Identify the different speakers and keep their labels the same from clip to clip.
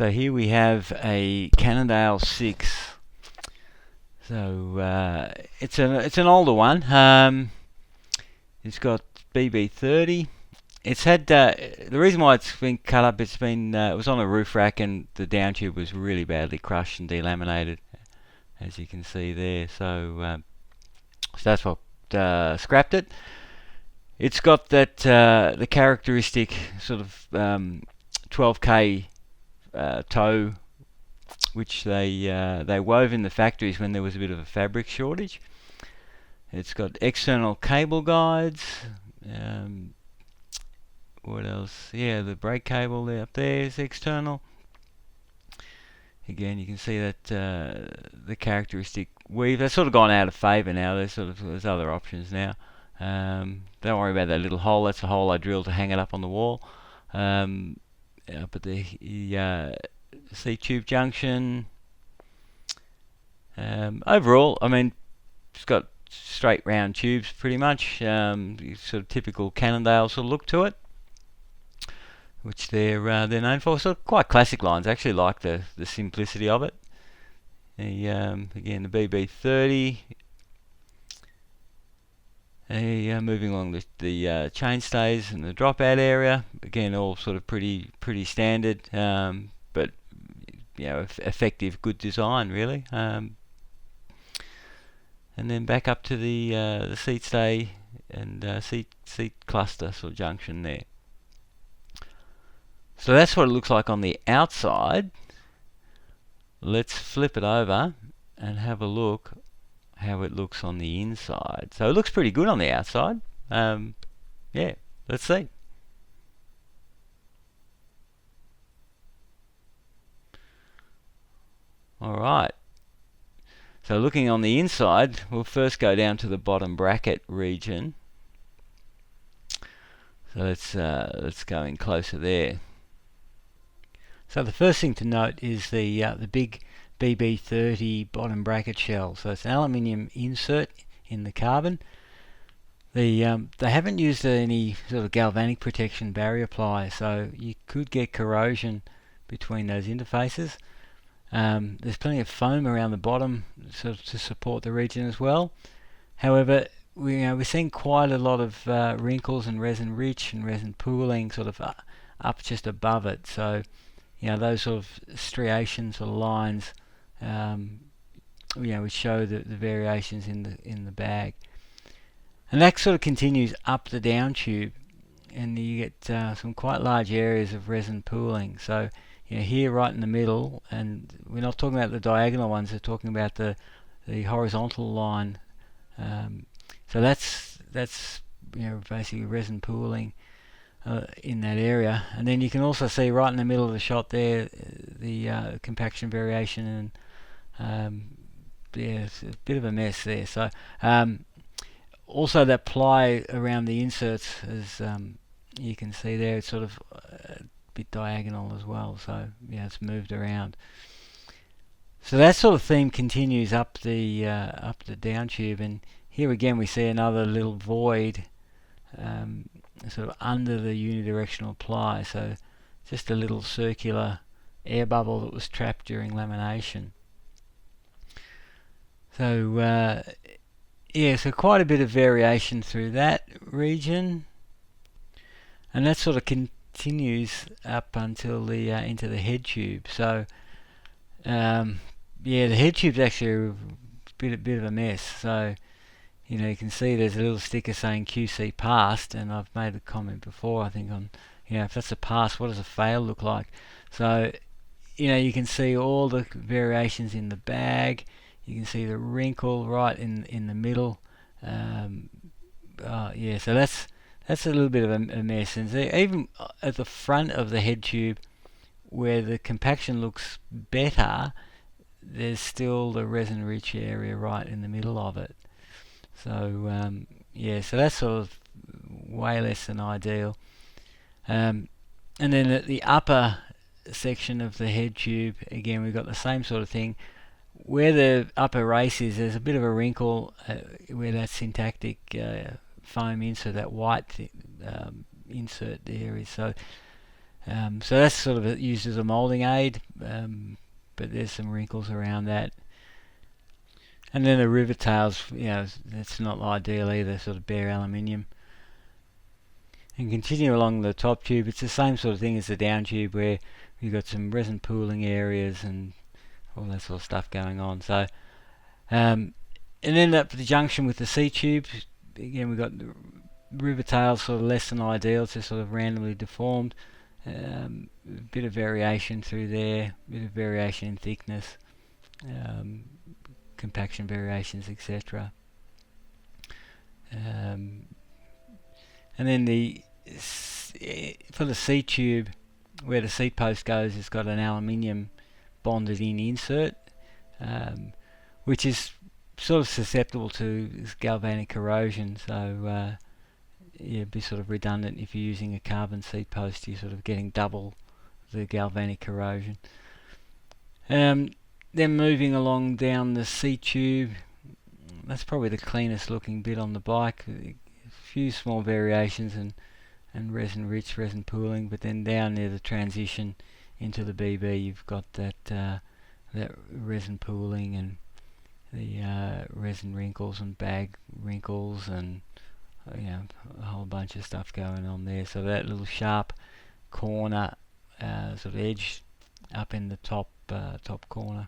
Speaker 1: So here we have a Cannondale 6. So it's an older one. It's got BB30. It's had the reason why it's been cut up. It was on a roof rack and the down tube was really badly crushed and delaminated, as you can see there. So that's what scrapped it. It's got that the characteristic sort of 12k toe, which they wove in the factories when there was a bit of a fabric shortage. It's got external cable guides. What else? Yeah, the brake cable there up there is external. Again, you can see that the characteristic weave. They've sort of gone out of favour now. There's other options now. Don't worry about that little hole. That's a hole I drilled to hang it up on the wall. But the seat tube junction. Overall, I mean, it's got straight round tubes pretty much. Sort of typical Cannondale sort of look to it, which they're known for. So quite classic lines. I actually like the simplicity of it. Again, the BB30. Moving along the chainstays and the dropout area. Again, all sort of pretty standard, but effective, good design really. And then back up to the seat stay and seat cluster sort of junction there. So that's what it looks like on the outside. Let's flip it over and have a look how it looks on the inside. So it looks pretty good on the outside. Yeah, let's see. Alright. So looking on the inside, we'll first go down to the bottom bracket region. So let's go in closer there. So the first thing to note is the big BB30 bottom bracket shell. So it's an aluminium insert in the carbon. They haven't used any sort of galvanic protection barrier ply, so you could get corrosion between those interfaces. There's plenty of foam around the bottom sort of to support the region as well. However, we're seeing quite a lot of wrinkles and resin rich and resin pooling sort of up just above it. So those sort of striations or lines, which show the variations in the bag, and that sort of continues up the down tube, and you get some quite large areas of resin pooling. So here right in the middle, and we're not talking about the diagonal ones. We're talking about the horizontal line. So that's basically resin pooling in that area. And then you can also see right in the middle of the shot there the compaction variation, and it's a bit of a mess there. So also that ply around the inserts, as you can see there, it's sort of a bit diagonal as well. So it's moved around. So that sort of theme continues up the down tube, and here again we see another little void sort of under the unidirectional ply, so just a little circular air bubble that was trapped during lamination. So so quite a bit of variation through that region, and that sort of continues up until the into the head tube. So the head tube's actually a bit of a mess. So you can see there's a little sticker saying QC passed, and I've made a comment before, I think, on if that's a pass, what does a fail look like? So you can see all the variations in the bag. You can see the wrinkle right in the middle. So that's a little bit of a mess. And even at the front of the head tube, where the compaction looks better, there's still the resin rich area right in the middle of it. So so that's sort of way less than ideal. And then at the upper section of the head tube, again we've got the same sort of thing. Where the upper race is, there's a bit of a wrinkle where that syntactic foam insert, that white insert there is. So So that's sort of used as a moulding aid, but there's some wrinkles around that. And then the rivet tails, that's not ideal either, sort of bare aluminium. And continue along the top tube, it's the same sort of thing as the down tube, where you've got some resin pooling areas and all that sort of stuff going on. So, and then up the junction with the C tube, again we've got the rivet tails sort of less than ideal, it's just sort of randomly deformed. A bit of variation through there, a bit of variation in thickness, compaction variations, etc. And then for the C tube, where the seat post goes, it's got an aluminium bonded in insert, which is sort of susceptible to galvanic corrosion. So it'd be sort of redundant if you're using a carbon seat post. You're sort of getting double the galvanic corrosion. Then moving along down the seat tube, that's probably the cleanest looking bit on the bike. A few small variations and resin rich, resin pooling, but then down near the transition into the BB, you've got that resin pooling and the resin wrinkles and bag wrinkles and a whole bunch of stuff going on there. So that little sharp corner, sort of edge up in the top corner.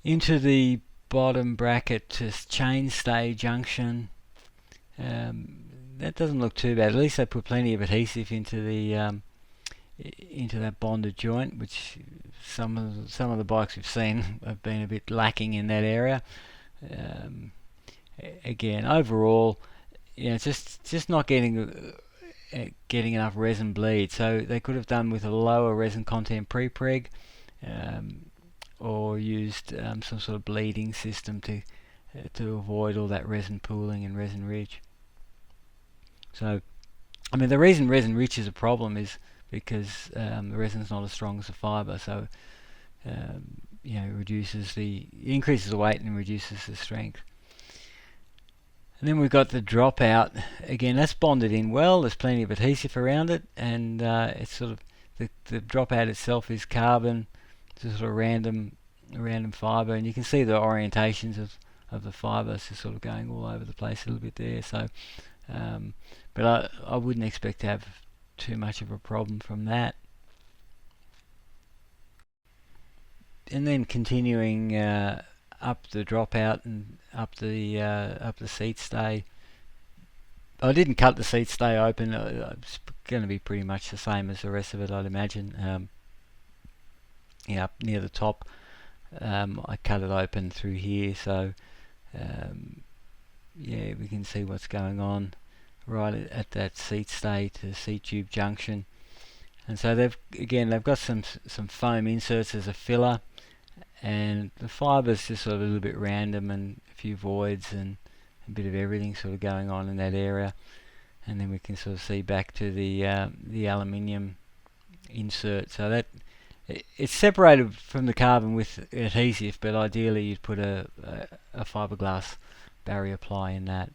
Speaker 1: Into the bottom bracket to chainstay junction. That doesn't look too bad. At least they put plenty of adhesive into that bonded joint, which some of the bikes we've seen have been a bit lacking in that area. Again, overall, just not getting enough resin bleed. So they could have done with a lower resin content pre-preg, or used some sort of bleeding system to avoid all that resin pooling and resin ridge. So, I mean, the reason resin rich is a problem is because the resin's not as strong as the fibre, so increases the weight and reduces the strength. And then we've got the dropout. Again, that's bonded in well. There's plenty of adhesive around it, and it's sort of the dropout itself is carbon. It's a sort of random fibre, and you can see the orientations of the fibre just sort of going all over the place a little bit there. So, but I wouldn't expect to have too much of a problem from that. And then continuing up the dropout and up the seat stay. I didn't cut the seat stay open. It's going to be pretty much the same as the rest of it, I'd imagine. Up near the top, I cut it open through here, so we can see what's going on right at that seat stay to seat tube junction. And so they've got some foam inserts as a filler, and the fiber's just sort of a little bit random and a few voids and a bit of everything sort of going on in that area. And then we can sort of see back to the aluminium insert. So that it's separated from the carbon with adhesive, but ideally you'd put a fiberglass barrier ply in that.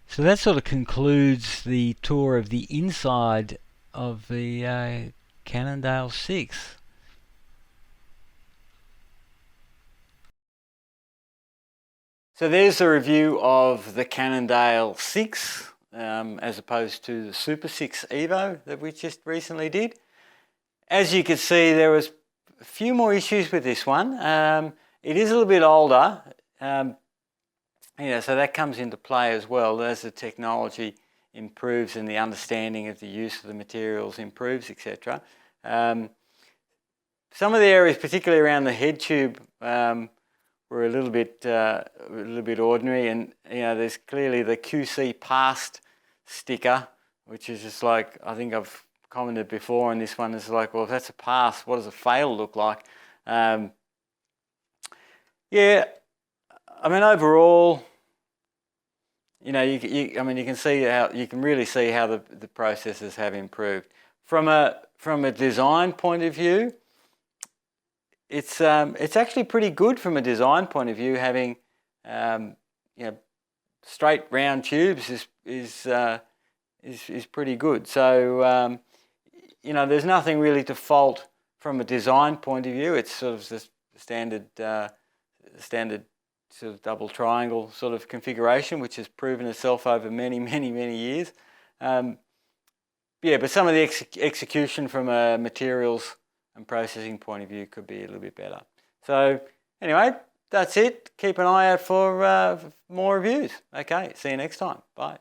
Speaker 1: So that sort of concludes the tour of the inside of the Cannondale Six. So there's a review of the Cannondale 6 as opposed to the Super 6 Evo that we just recently did. As you can see, there was a few more issues with this one. It is a little bit older, so that comes into play as well as the technology improves and the understanding of the use of the materials improves, etc. Some of the areas, particularly around the head tube, were a little bit ordinary, and there's clearly the QC Past sticker, which is just like, I think I've commented before on this one, is like, well, if that's a pass, what does a fail look like? I mean, overall, you can see how you can really see how the processes have improved from a design point of view. It's actually pretty good from a design point of view. Having straight round tubes is is pretty good. So you know, there's nothing really to fault from a design point of view. It's sort of the standard sort of double triangle sort of configuration, which has proven itself over many years. Yeah, but some of the execution from a materials and processing point of view could be a little bit better. So anyway, that's it. Keep an eye out for more reviews. Okay, see you next time. Bye.